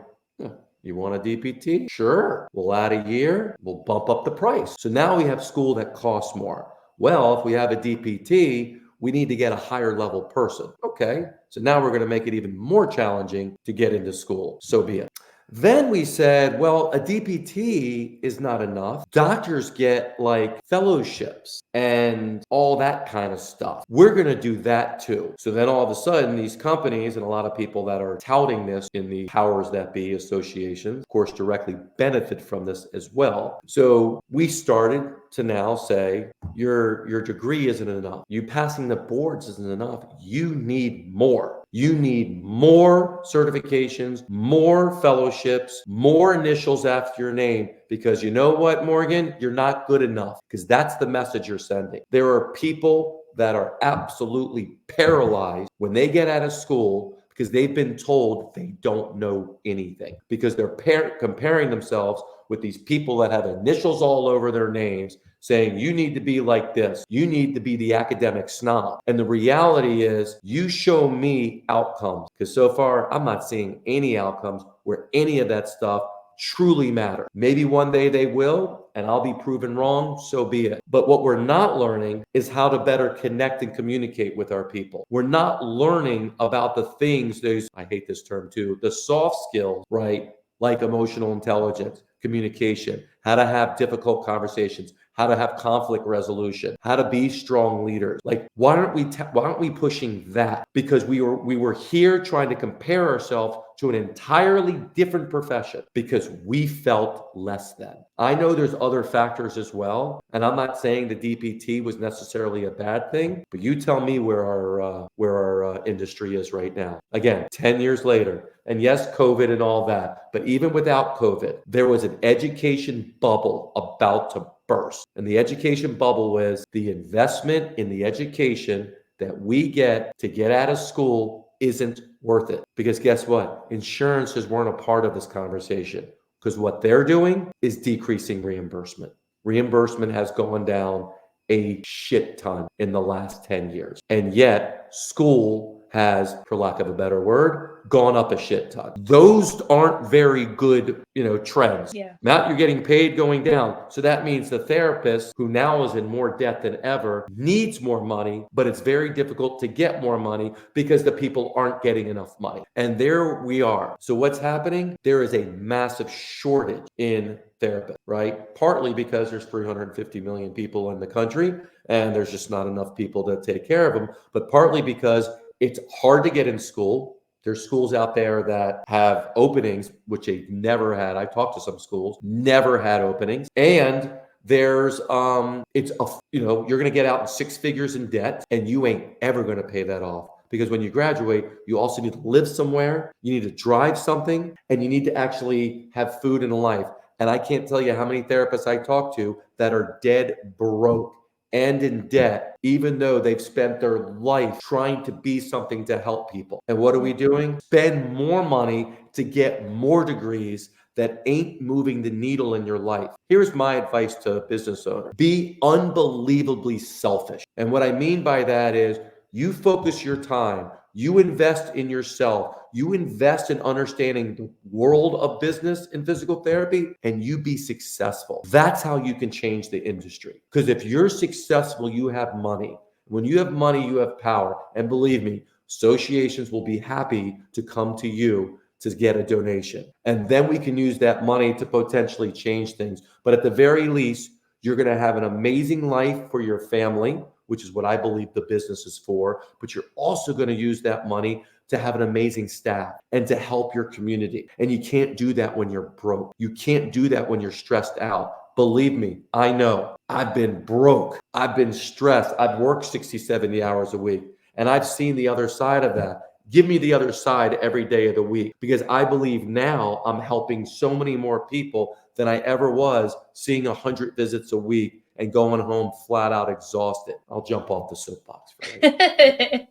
you want a DPT? Sure. We'll add a year. We'll bump up the price. So now we have school that costs more. Well, if we have a DPT, We need to get a higher level person. Okay, so now we're going to make it even more challenging to get into school. So be it. Then we said, well, a DPT is not enough. Doctors get like fellowships and all that kind of stuff. We're going to do that too. So then all of a sudden, these companies and a lot of people that are touting this in the powers that be associations, of course, directly benefit from this as well. So we started to now say, your degree isn't enough. You passing the boards isn't enough. You need more. You need more certifications, more fellowships, more initials after your name, because you know what, Morgan? You're not good enough, because that's the message you're sending. There are people that are absolutely paralyzed when they get out of school because they've been told they don't know anything, because they're comparing themselves with these people that have initials all over their names, saying you need to be like this, you need to be the academic snob. And the reality is, you show me outcomes, because so far I'm not seeing any outcomes where any of that stuff truly matter. Maybe one day they will, and I'll be proven wrong, so be it. But what we're not learning is how to better connect and communicate with our people. We're not learning about the things, I hate this term too, the soft skills, right? Like emotional intelligence, communication, how to have difficult conversations, how to have conflict resolution, how to be strong leaders. Like, why aren't we pushing that? Because we were here trying to compare ourselves to an entirely different profession because we felt less than. I know there's other factors as well, and I'm not saying the DPT was necessarily a bad thing, but you tell me where our industry is right now. Again, 10 years later, and yes, COVID and all that, but even without COVID, there was an education bubble about to burst. And the education bubble was the investment in the education that we get to get out of school isn't worth it. Because guess what? Insurances weren't a part of this conversation, because what they're doing is decreasing reimbursement. Reimbursement has gone down a shit ton in the last 10 years. And yet school has, for lack of a better word, gone up a shit ton. Those aren't very good, trends. Yeah. Matt, you're getting paid going down. So that means the therapist, who now is in more debt than ever, needs more money, but it's very difficult to get more money because the people aren't getting enough money. And there we are. So what's happening? There is a massive shortage in therapists, right? Partly because there's 350 million people in the country and there's just not enough people to take care of them, but partly because it's hard to get in school. There's schools out there that have openings, which they've never had. I've talked to some schools, never had openings. And there's, you're going to get out in six figures in debt, and you ain't ever going to pay that off. Because when you graduate, you also need to live somewhere, you need to drive something, and you need to actually have food and a life. And I can't tell you how many therapists I talk to that are dead broke and in debt, even though they've spent their life trying to be something to help people. And what are we doing? Spend more money to get more degrees that ain't moving the needle in your life. Here's my advice to a business owner. Be unbelievably selfish. And what I mean by that is, you focus your time, you invest in yourself, you invest in understanding the world of business and physical therapy, and you be successful. That's how you can change the industry. Because if you're successful, you have money. When you have money, you have power. And believe me, associations will be happy to come to you to get a donation. And then we can use that money to potentially change things. But at the very least, you're going to have an amazing life for your family, which is what I believe the business is for. But you're also going to use that money to have an amazing staff and to help your community. And you can't do that when you're broke. You can't do that when you're stressed out. Believe me, I know. I've been broke. I've been stressed. I've worked 60, 70 hours a week. And I've seen the other side of that. Give me the other side every day of the week, because I believe now I'm helping so many more people than I ever was seeing 100 visits a week and going home flat out exhausted. I'll jump off the soapbox for you.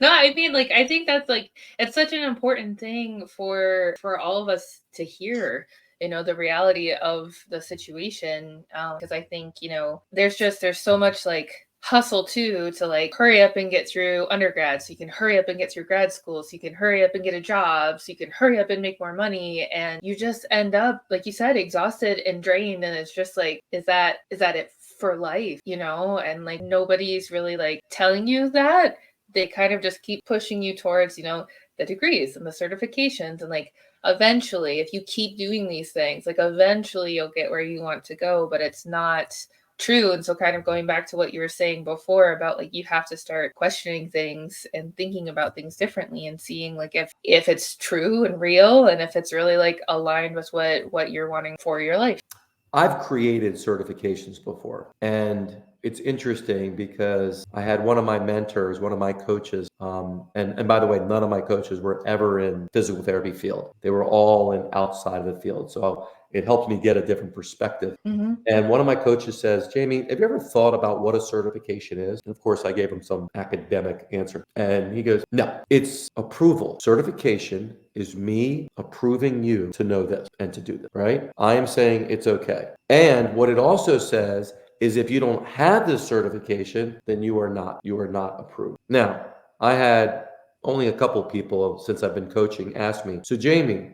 No, I mean, like, I think that's like, it's such an important thing for all of us to hear, the reality of the situation. Because I think, there's so much like hustle too, to like hurry up and get through undergrad so you can hurry up and get through grad school, so you can hurry up and get a job, so you can hurry up and make more money, and you just end up, like you said, exhausted and drained. And it's just like, is that it for life, you know, and like nobody's really like telling you that. They kind of just keep pushing you towards, you know, the degrees and the certifications. And like eventually, if you keep doing these things, like eventually you'll get where you want to go, but it's not true. And so kind of going back to what you were saying before about like you have to start questioning things and thinking about things differently and seeing like if it's true and real and if it's really like aligned with what you're wanting for your life. I've created certifications before, and it's interesting because I had one of my mentors, one of my coaches, and by the way, none of my coaches were ever in physical therapy field. They were all in outside of the field. So it helped me get a different perspective. Mm-hmm. And one of my coaches says, Jamey, have you ever thought about what a certification is? And of course, I gave him some academic answer. And he goes, no, it's approval. Certification is me approving you to know this and to do this, right? I am saying it's okay. And what it also says is if you don't have this certification, then you are not approved. Now, I had only a couple people since I've been coaching ask me, so Jamey,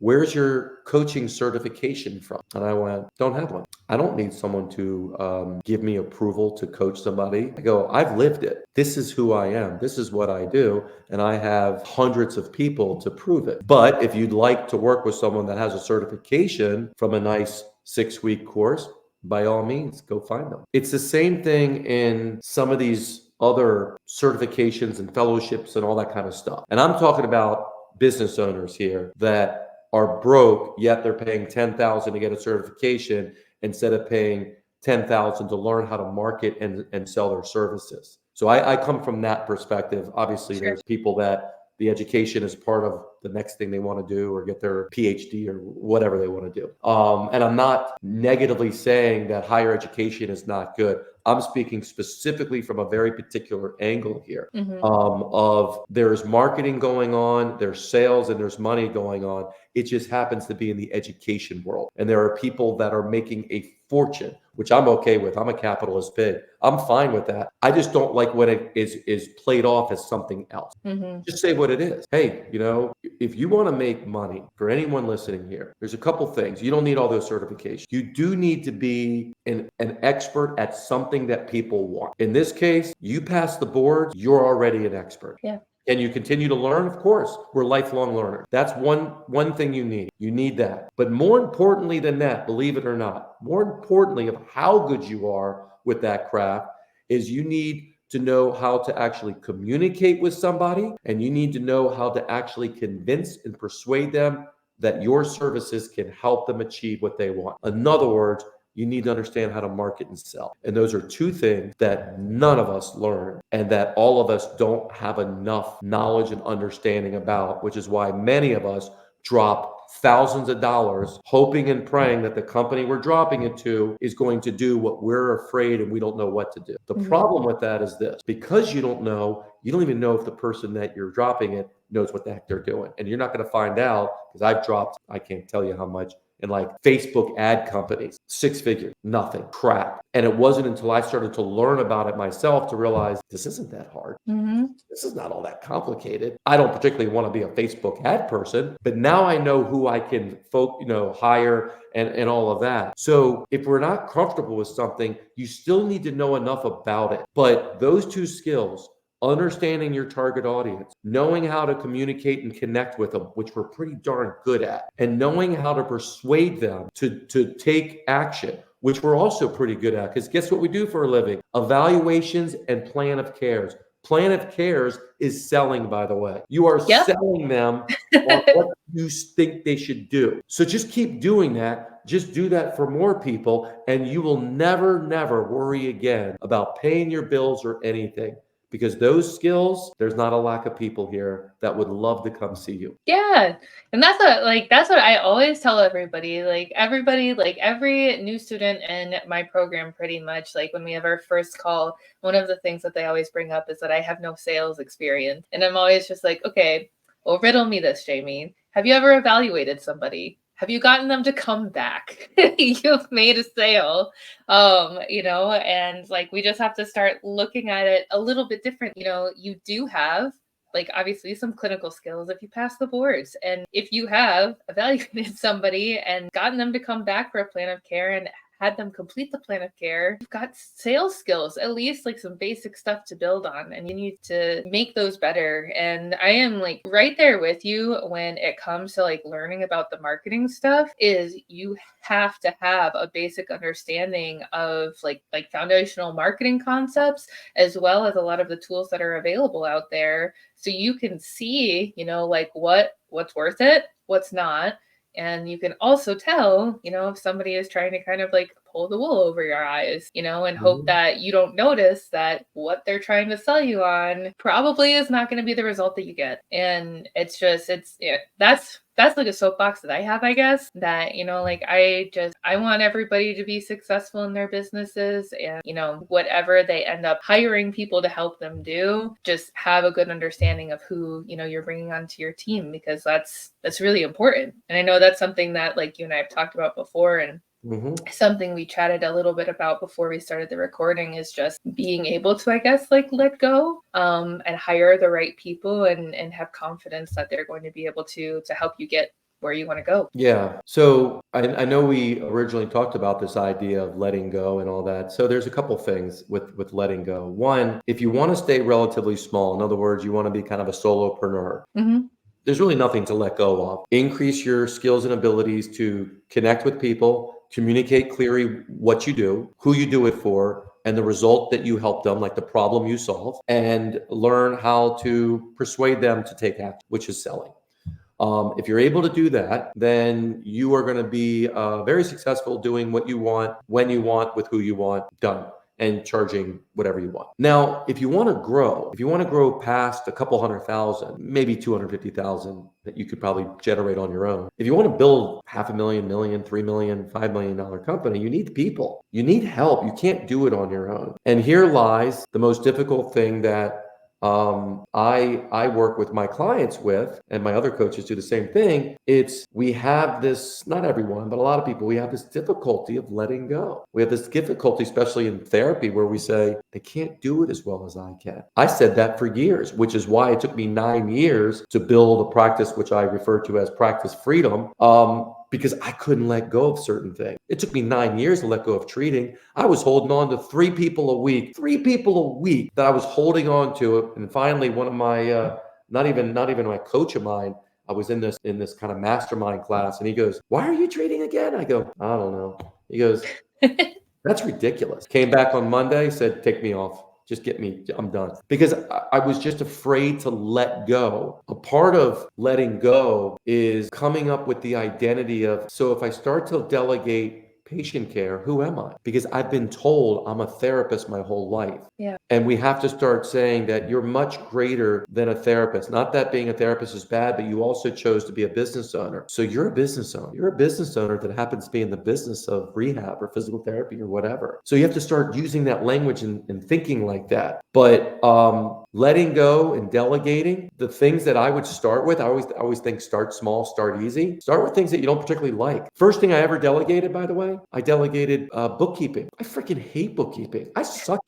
where's your coaching certification from? And I went, don't have one. I don't need someone to give me approval to coach somebody. I go, I've lived it. This is who I am. This is what I do. And I have hundreds of people to prove it. But if you'd like to work with someone that has a certification from a nice 6-week course, by all means, go find them. It's the same thing in some of these other certifications and fellowships and all that kind of stuff. And I'm talking about business owners here that are broke, yet they're paying $10,000 to get a certification instead of paying $10,000 to learn how to market and sell their services. So I come from that perspective. Obviously, Sure. there's people that the education is part of the next thing they want to do or get their PhD or whatever they want to do. And I'm not negatively saying that higher education is not good. I'm speaking specifically from a very particular angle here. Mm-hmm. Of there's marketing going on, there's sales, and there's money going on. It just happens to be in the education world. And there are people that are making a fortune, which I'm okay with. I'm a capitalist pig. I'm fine with that. I just don't like when it is played off as something else. Mm-hmm. Just say what it is. Hey, you know, if you want to make money, for anyone listening here, there's a couple things. You don't need all those certifications. You do need to be an expert at something that people want. In this case, you pass the boards, you're already an expert. Yeah. And you continue to learn? Of course, we're lifelong learners. That's one thing you need. You need that. But more importantly than that, believe it or not, more importantly of how good you are with that craft is you need to know how to actually communicate with somebody, and you need to know how to actually convince and persuade them that your services can help them achieve what they want. In other words, you need to understand how to market and sell. And those are two things that none of us learn and that all of us don't have enough knowledge and understanding about, which is why many of us drop thousands of dollars hoping and praying that the company we're dropping it to is going to do what we're afraid and we don't know what to do. The problem with that is this: because you don't know, you don't even know if the person that you're dropping it knows what the heck they're doing. And you're not going to find out, because I've dropped, I can't tell you how much, in like Facebook ad companies, 6 figures, nothing, crap. And it wasn't until I started to learn about it myself to realize this isn't that hard. Mm-hmm. This is not all that complicated. I don't particularly want to be a Facebook ad person, but now I know who I can hire and all of that. So if we're not comfortable with something, you still need to know enough about it. But those two skills, understanding your target audience, knowing how to communicate and connect with them, which we're pretty darn good at, and knowing how to persuade them to take action, which we're also pretty good at, because guess what we do for a living? Evaluations and plan of cares. Plan of cares is selling, by the way. You are selling them on what you think they should do. So just keep doing that. Just do that for more people, and you will never, never worry again about paying your bills or anything. Because those skills, there's not a lack of people here that would love to come see you. Yeah. And that's what I always tell everybody. Like every new student in my program, pretty much, like when we have our first call, one of the things that they always bring up is that I have no sales experience. And I'm always just like, okay, well, riddle me this, Jamey. Have you ever evaluated somebody? Have you gotten them to come back? You've made a sale. And like we just have to start looking at it a little bit different. You do have like obviously some clinical skills if you pass the boards, and if you have evaluated somebody and gotten them to come back for a plan of care and had them complete the plan of care, you've got sales skills, at least like some basic stuff to build on, and you need to make those better. And I am like right there with you when it comes to like learning about the marketing stuff. Is you have to have a basic understanding of like foundational marketing concepts, as well as a lot of the tools that are available out there, so you can see, like what's worth it, what's not. And you can also tell, if somebody is trying to kind of like pull the wool over your eyes, and hope that you don't notice that what they're trying to sell you on probably is not going to be the result that you get. And it's just, that's like a soapbox that I have, I guess, that, like I want everybody to be successful in their businesses, and, whatever they end up hiring people to help them do, just have a good understanding of who, you're bringing onto your team, because that's really important. And I know that's something that like you and I have talked about before, and something we chatted a little bit about before we started the recording, is just being able to, I guess, like let go, and hire the right people, and have confidence that they're going to be able to help you get where you want to go. Yeah. So I know we originally talked about this idea of letting go and all that. So there's a couple things with letting go. One, if you want to stay relatively small, in other words, you want to be kind of a solopreneur, there's really nothing to let go of. Increase your skills and abilities to connect with people, communicate clearly what you do, who you do it for, and the result that you help them, like the problem you solve, and learn how to persuade them to take action, which is selling. If you're able to do that, then you are going to be very successful doing what you want, when you want, with who you want, done, and charging whatever you want. Now, if you want to grow past a couple 100,000, maybe 250,000 that you could probably generate on your own. If you want to build $500,000, million, $3 million, $5 million company, you need people. You need help. You can't do it on your own. And here lies the most difficult thing that I work with my clients with, and my other coaches do the same thing. We have this, not everyone, but a lot of people, we have this difficulty of letting go. We have this difficulty, especially in therapy, where we say, they can't do it as well as I can. I said that for years, which is why it took me 9 years to build a practice, which I refer to as practice freedom. Because I couldn't let go of certain things. It took me 9 years to let go of treating. I was holding on to three people a week that I was holding on to. And finally, one of my, not even my coach of mine, I was in this kind of mastermind class, and he goes, "Why are you treating again?" I go, "I don't know." He goes, "That's ridiculous." Came back on Monday, said, "Take me off. Just get me, I'm done." Because I was just afraid to let go. A part of letting go is coming up with the identity of, so if I start to delegate patient care, who am I? Because I've been told I'm a therapist my whole life. Yeah. And we have to start saying that you're much greater than a therapist. Not that being a therapist is bad, but you also chose to be a business owner. So you're a business owner. You're a business owner that happens to be in the business of rehab or physical therapy or whatever. So you have to start using that language and thinking like that. But letting go and delegating, the things that I would start with, I always think start small, start easy. Start with things that you don't particularly like. First thing I ever delegated, by the way, I delegated bookkeeping. I freaking hate bookkeeping. I suck.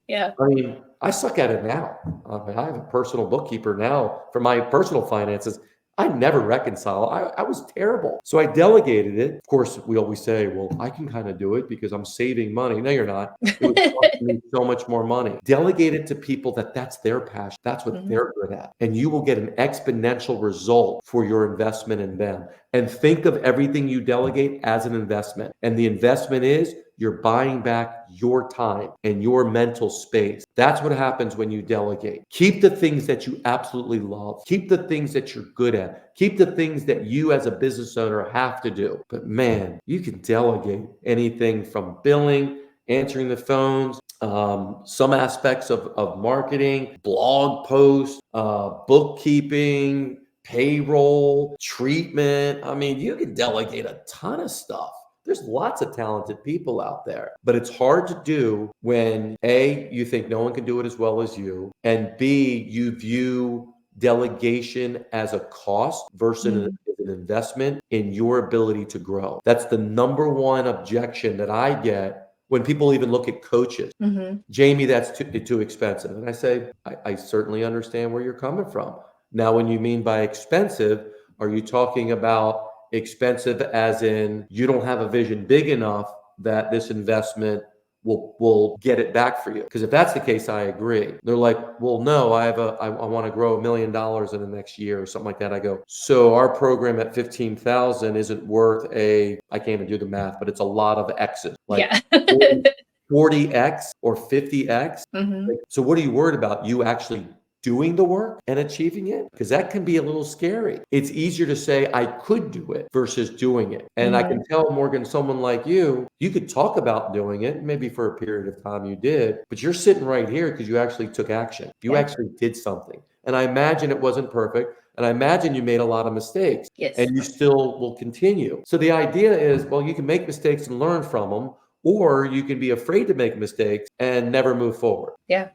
Yeah. I mean, I suck at it now. I have a personal bookkeeper now for my personal finances. I never reconcile. I was terrible. So I delegated it. Of course, we always say, well, I can kind of do it because I'm saving money. No, you're not. It would cost me so much more money. Delegate it to people that's their passion. That's what they're good at. And you will get an exponential result for your investment in them. And think of everything you delegate as an investment. And the investment is you're buying back your time and your mental space. That's what happens when you delegate. Keep the things that you absolutely love. Keep the things that you're good at. Keep the things that you as a business owner have to do. But man, you can delegate anything from billing, answering the phones, some aspects of marketing, blog posts, bookkeeping, payroll, treatment. I mean, you can delegate a ton of stuff. There's lots of talented people out there, but it's hard to do when A, you think no one can do it as well as you, and B, you view delegation as a cost versus an investment in your ability to grow. That's the number one objection that I get when people even look at coaches. Jamey, that's too expensive. And I say, I certainly understand where you're coming from. Now, when you mean by expensive, are you talking about expensive as in you don't have a vision big enough that this investment will get it back for you. Because if that's the case, I agree. They're like, well, no, I want to grow $1 million in the next year or something like that. I go, so our program at 15,000 isn't worth I can't even do the math, but it's a lot of X's. Like Yeah. 40x or 50x. Mhm. So what are you worried about? You actually doing the work and achieving it? Because that can be a little scary. It's easier to say I could do it versus doing it. And I can tell, Morgan, someone like you could talk about doing it, maybe for a period of time you did, but you're sitting right here because you actually took action. You actually did something. And I imagine it wasn't perfect. And I imagine you made a lot of mistakes. Yes. And you still will continue. So the idea is, well, you can make mistakes and learn from them, or you can be afraid to make mistakes and never move forward. Yeah.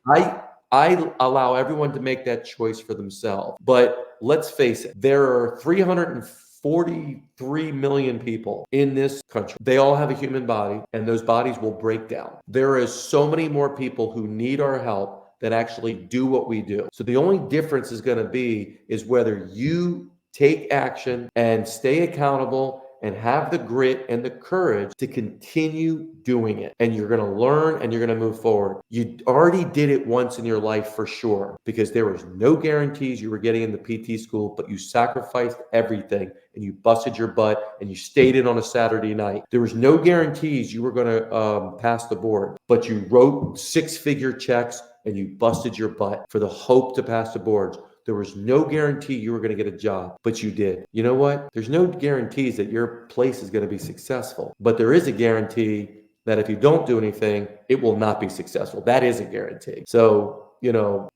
I allow everyone to make that choice for themselves. But let's face it, there are 343 million people in this country. They all have a human body, and those bodies will break down. There is so many more people who need our help that actually do what we do. So the only difference is going to be is whether you take action and stay accountable and have the grit and the courage to continue doing it. And you're going to learn and you're going to move forward. You already did it once in your life for sure, because there was no guarantees you were getting in the PT school, but you sacrificed everything and you busted your butt and you stayed in on a Saturday night. There was no guarantees you were going to pass the board, but you wrote 6-figure checks and you busted your butt for the hope to pass the boards. There was no guarantee you were going to get a job, but you did. You know what? There's no guarantees that your place is going to be successful, but there is a guarantee that if you don't do anything, it will not be successful. That is a guarantee. So,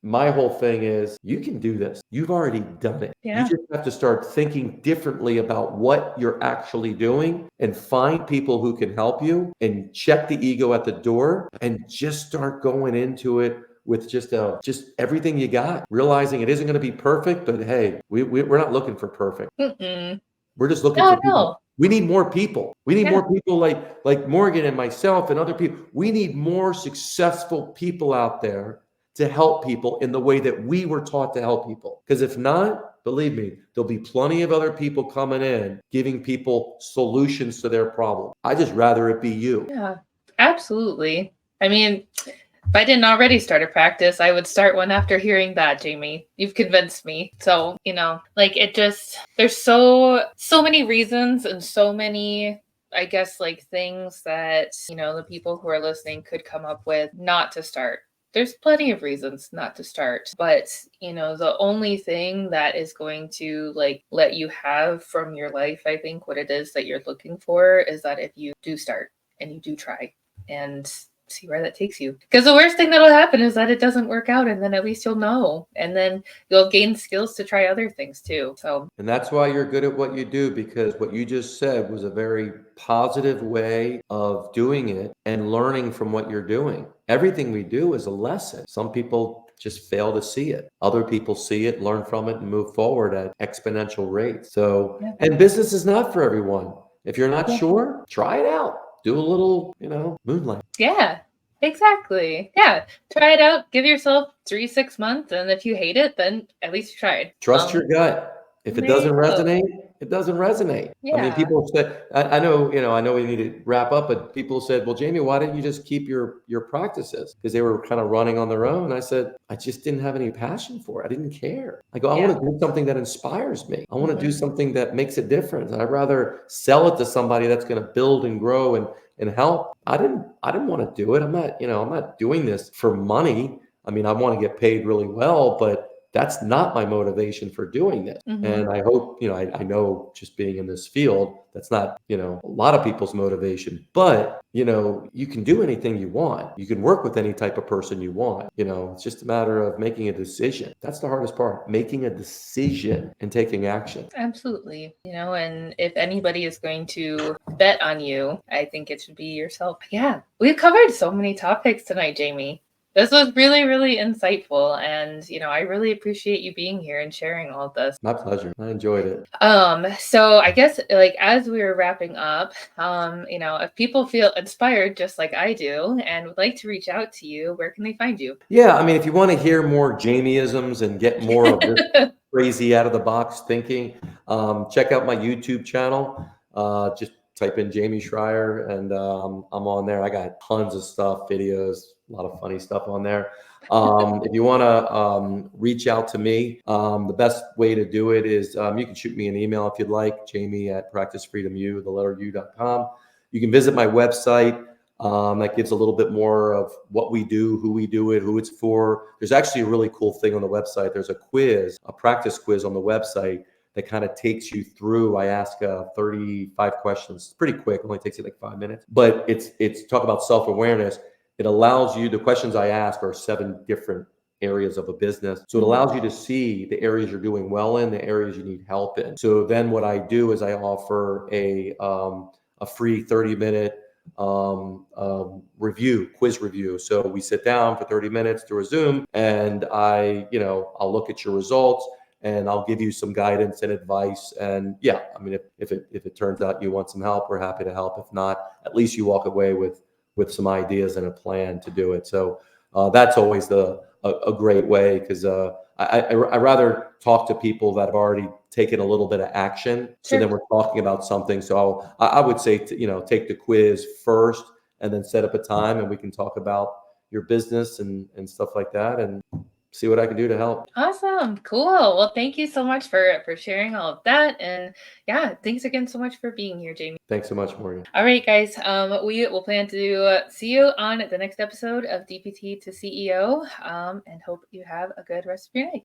my whole thing is you can do this. You've already done it. Yeah. You just have to start thinking differently about what you're actually doing and find people who can help you and check the ego at the door and just start going into it with just everything you got, realizing it isn't going to be perfect, but hey, we're not looking for perfect. Mm-mm. We're just looking for people. We need more people. We need more people like Morgan and myself and other people. We need more successful people out there to help people in the way that we were taught to help people. Because if not, believe me, there'll be plenty of other people coming in, giving people solutions to their problem. I just rather it be you. Yeah, absolutely. I mean, if I didn't already start a practice, I would start one after hearing that, Jamey. You've convinced me. So, there's so many reasons and so many, I guess, things that, the people who are listening could come up with not to start. There's plenty of reasons not to start, but the only thing that is going to let you have from your life, I think what it is that you're looking for is that if you do start and you do try and see where that takes you. Because the worst thing that'll happen is that it doesn't work out, and then at least you'll know, and then you'll gain skills to try other things too. And that's why you're good at what you do, because what you just said was a very positive way of doing it and learning from what you're doing. Everything we do is a lesson. Some people just fail to see it. Other people see it, learn from it, and move forward at exponential rates. So, and business is not for everyone. If you're not sure, try it out. Do a little, moonlight. Yeah, exactly. Yeah, try it out. Give yourself 3-6 months, and if you hate it, then at least you tried. Trust your gut. If it doesn't resonate, it doesn't resonate. Yeah. I mean, people said, I know we need to wrap up, but people said, well, Jamey, why didn't you just keep your practices? Because they were kind of running on their own. I said, I just didn't have any passion for it. I didn't care. I go, I want to do something that inspires me. I want to do something that makes a difference. I'd rather sell it to somebody that's going to build and grow and help. I didn't want to do it. I'm not doing this for money. I mean, I want to get paid really well, but that's not my motivation for doing this. And I hope, I know just being in this field, that's not, a lot of people's motivation, but, you can do anything you want. You can work with any type of person you want. It's just a matter of making a decision. That's the hardest part, making a decision and taking action. Absolutely. And if anybody is going to bet on you, I think it should be yourself. Yeah, we've covered so many topics tonight, Jamey. This was really, really insightful, and I really appreciate you being here and sharing all of this. My pleasure. I enjoyed it. So I guess as we were wrapping up, if people feel inspired just like I do and would like to reach out to you, where can they find you? Yeah, I mean, if you want to hear more Jameyisms and get more of this crazy out of the box thinking, check out my YouTube channel. Just type in Jamey Schrier, and I'm on there. I got tons of stuff, videos, a lot of funny stuff on there. If you want to reach out to me, the best way to do it is you can shoot me an email if you'd like, jamey@practicefreedomu, the letter u.com. You can visit my website. That gives a little bit more of what we do, who we do it, who it's for. There's actually a really cool thing on the website. There's a quiz, a practice quiz on the website that kind of takes you through. I ask 35 questions. It's pretty quick. It only takes you like 5 minutes. But it's talk about self-awareness. It allows you, the questions I ask are 7 different areas of a business. So it allows you to see the areas you're doing well in, the areas you need help in. So then what I do is I offer a free 30-minute quiz review. So we sit down for 30 minutes through a Zoom, and I'll look at your results, and I'll give you some guidance and advice. And yeah, I mean, if it turns out you want some help, we're happy to help. If not, at least you walk away with some ideas and a plan to do it. So that's always a great way, because I rather talk to people that have already taken a little bit of action. So then we're talking about something. So I would say, take the quiz first, and then set up a time, and we can talk about your business and stuff like that, and see what I can do to help. Awesome. Cool. Well, thank you so much for sharing all of that. And yeah, thanks again so much for being here, Jamey. Thanks so much, Morgan. All right, guys. We will plan to see you on the next episode of DPT to CEO, and hope you have a good rest of your night.